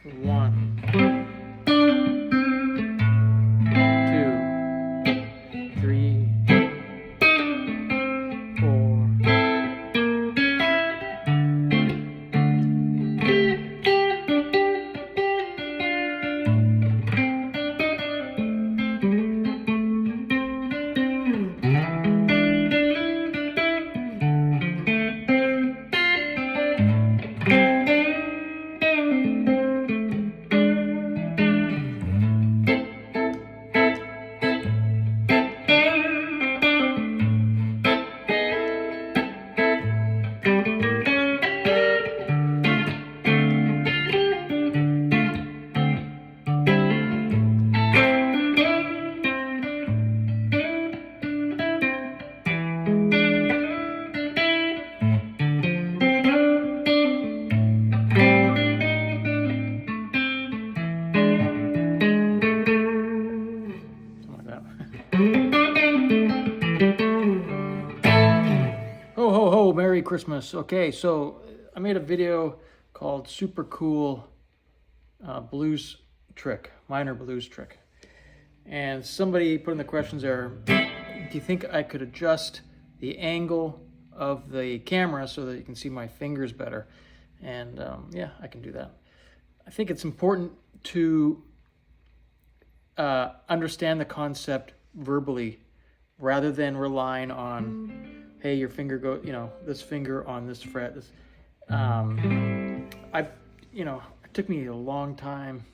1, 2, 3, 4. Ho ho ho, Merry Christmas. Okay, so I made a video called Super Cool Blues Trick, Minor Blues Trick. And somebody put in the questions there, do you think I could adjust the angle of the camera so that you can see my fingers better? And yeah, I can do that. I think it's important to understand the concept verbally rather than relying on, hey, your finger go, this finger on this fret. This, it took me a long time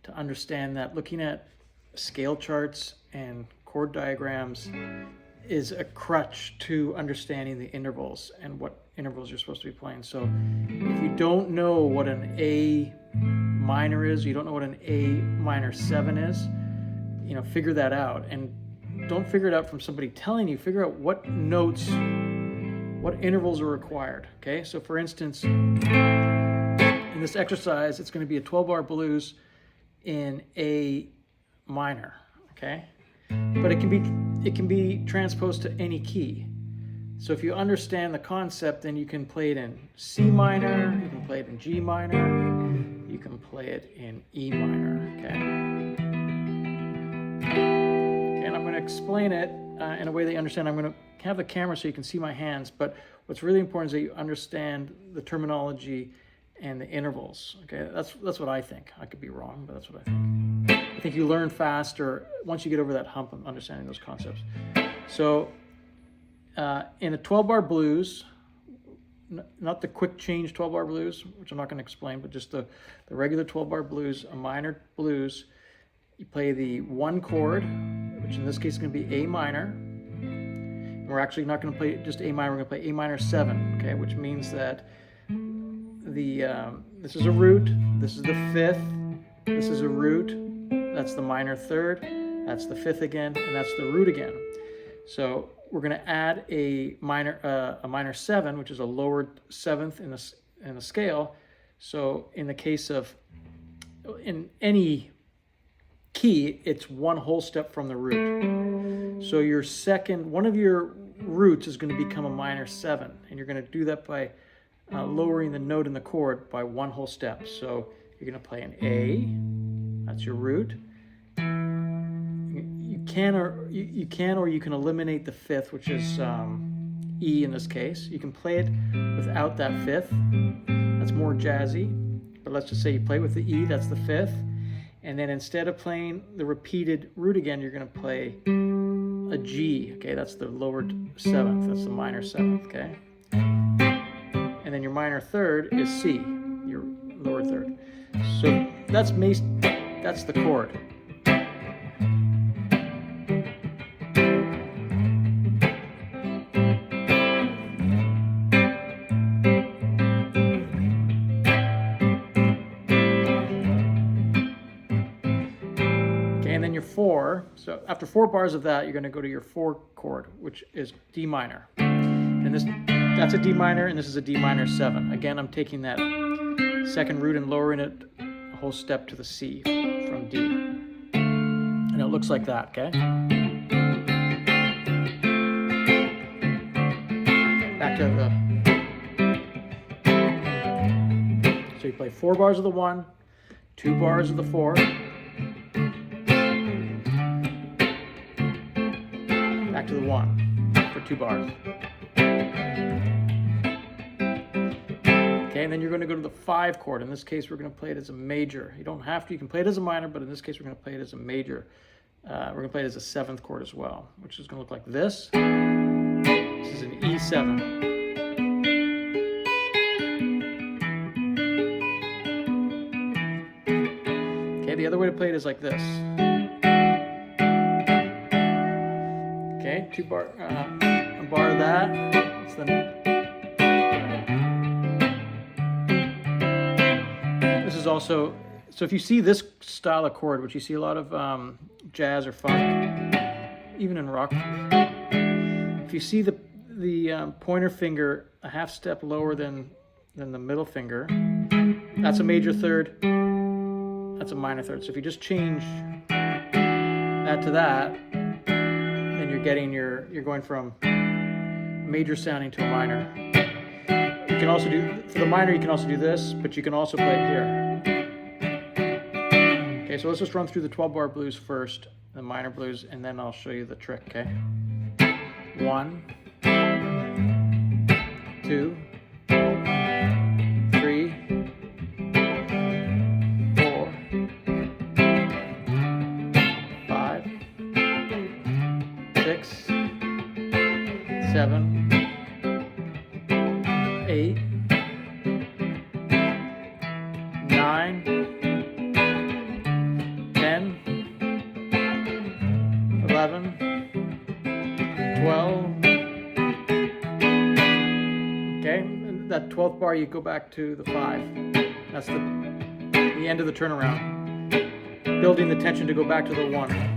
to understand that looking at scale charts and chord diagrams is a crutch to understanding the intervals and what intervals you're supposed to be playing. So if you don't know what an A minor is, you don't know what an A minor 7 is, figure that out. And don't figure it out from somebody telling you, figure out what notes, what intervals are required, okay? So for instance, in this exercise, it's going to be a 12-bar blues in A minor, okay? But it can be transposed to any key. So if you understand the concept, then you can play it in C minor, you can play it in G minor, you can play it in E minor, okay? And I'm going to explain it in a way that you understand. I'm going to have the camera so you can see my hands, but what's really important is that you understand the terminology and the intervals, okay? That's what I think. I could be wrong, but that's what I think. I think you learn faster once you get over that hump of understanding those concepts. So in a 12-bar blues, not the quick change 12-bar blues, which I'm not going to explain, but just the regular 12-bar blues, a minor blues, you play the 1 chord, which in this case is going to be A minor. And we're actually not going to play just A minor, we're going to play A minor 7, okay, which means that this is a root, this is the 5th, this is a root, that's the minor 3rd, that's the 5th again, and that's the root again. So we're going to add a minor 7, which is a lowered 7th in the scale. So in the case of, in any key, it's 1 whole step from the root. So your one of your roots is going to become a minor 7, and you're going to do that by lowering the note in the chord by 1 whole step. So you're going to play an A, that's your root. You can or you can eliminate the 5th, which is E in this case. You can play it without that 5th. That's more jazzy. But let's just say you play with the E, that's the 5th. And then instead of playing the repeated root again, you're going to play a G, okay? That's the lowered 7th, that's the minor 7th, okay? And then your minor 3rd is C, your lower 3rd. So that's the chord. And then your 4, so after 4 bars of that, you're going to go to your 4 chord, which is D minor. And that's a D minor, and this is a D minor 7. Again, I'm taking that 2nd root and lowering it a whole step to the C from D. And it looks like that, okay? Back to the... So you play 4 bars of the 1, 2 bars of the 4, back to the 1 for 2 bars. Okay, and then you're going to go to the 5 chord. In this case, we're going to play it as a major. You don't have to. You can play it as a minor, but in this case, we're going to play it as a major. We're going to play it as a 7th chord as well, which is going to look like this. This is an E7. Okay, the other way to play it is like this. Okay, a bar of that. It's the also, so if you see this style of chord, which you see a lot of jazz or funk, even in rock, if you see the pointer finger a half step lower than the middle finger, that's a major third, that's a minor third. So if you just change that to that, then you're going from major sounding to a minor. You can also do, for the minor, you can also do this, but you can also play it here. Okay, so let's just run through the 12-bar blues first, the minor blues, and then I'll show you the trick, okay? 1, 2, 3, 4, 5, 6, 7, 8, 9, 10, 11, 12. Okay, and that 12th bar, you go back to the 5. That's the end of the turnaround. Building the tension to go back to the 1.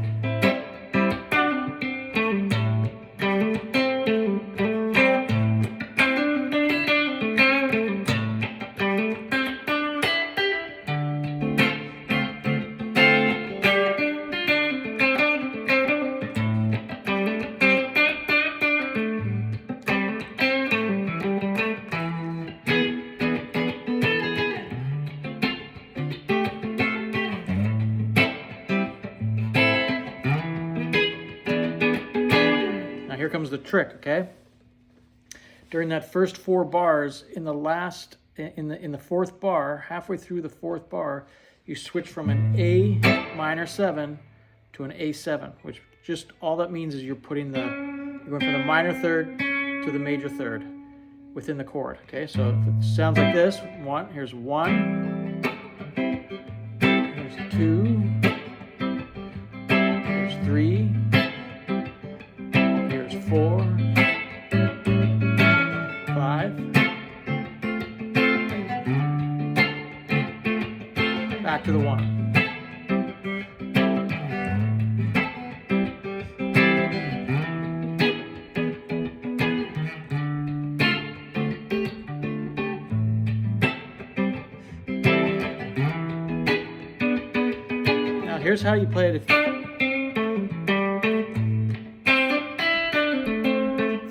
Here comes the trick, okay? During that first 4 bars, in the 4th bar, halfway through the 4th bar, you switch from an A minor 7 to an A7, which just all that means is you're going from the minor third to the major third within the chord. Okay, so if it sounds like this, here's 1, here's 2, here's 3. 4, 5, back to the 1. Now here's how you play it.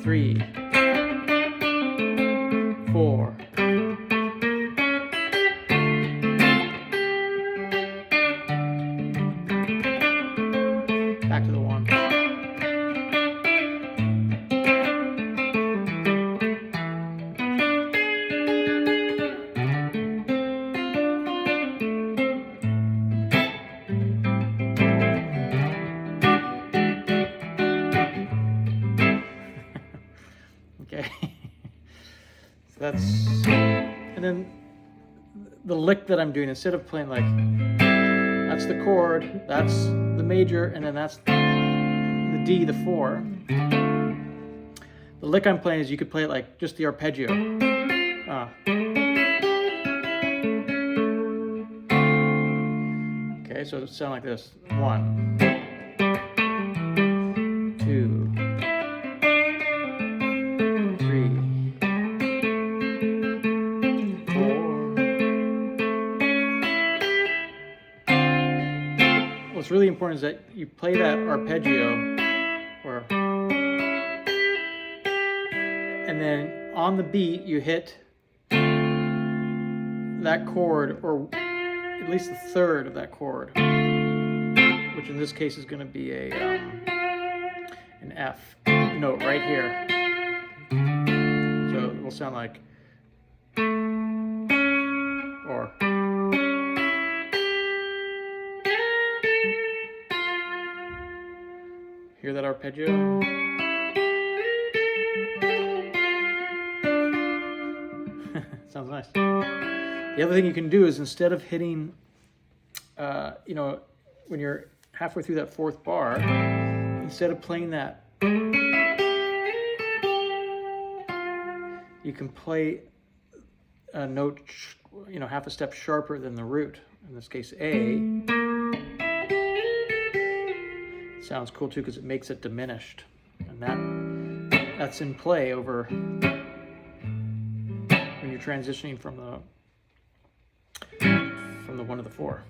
3, 4, back to the 1. Okay, so that's, and then the lick that I'm doing, instead of playing like, that's the chord, that's the major, and then that's the D, the 4. The lick I'm playing is, you could play it like just the arpeggio. Okay, so it sounds like this. 1, 2, 3, 4. What's really important is that you play that arpeggio, and then on the beat you hit that chord, or at least the third of that chord, which in this case is going to be an F note right here. So it will sound like, or. Hear that arpeggio? Sounds nice. The other thing you can do is, instead of hitting, you know, when you're halfway through that fourth bar, instead of playing that, you can play a note, you know, half a step sharper than the root. In this case, A. Sounds cool too because it makes it diminished, and that's in play over when you're transitioning from the 1 to the 4.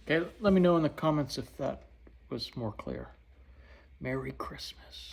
Okay, let me know in the comments if that was more clear. Merry Christmas.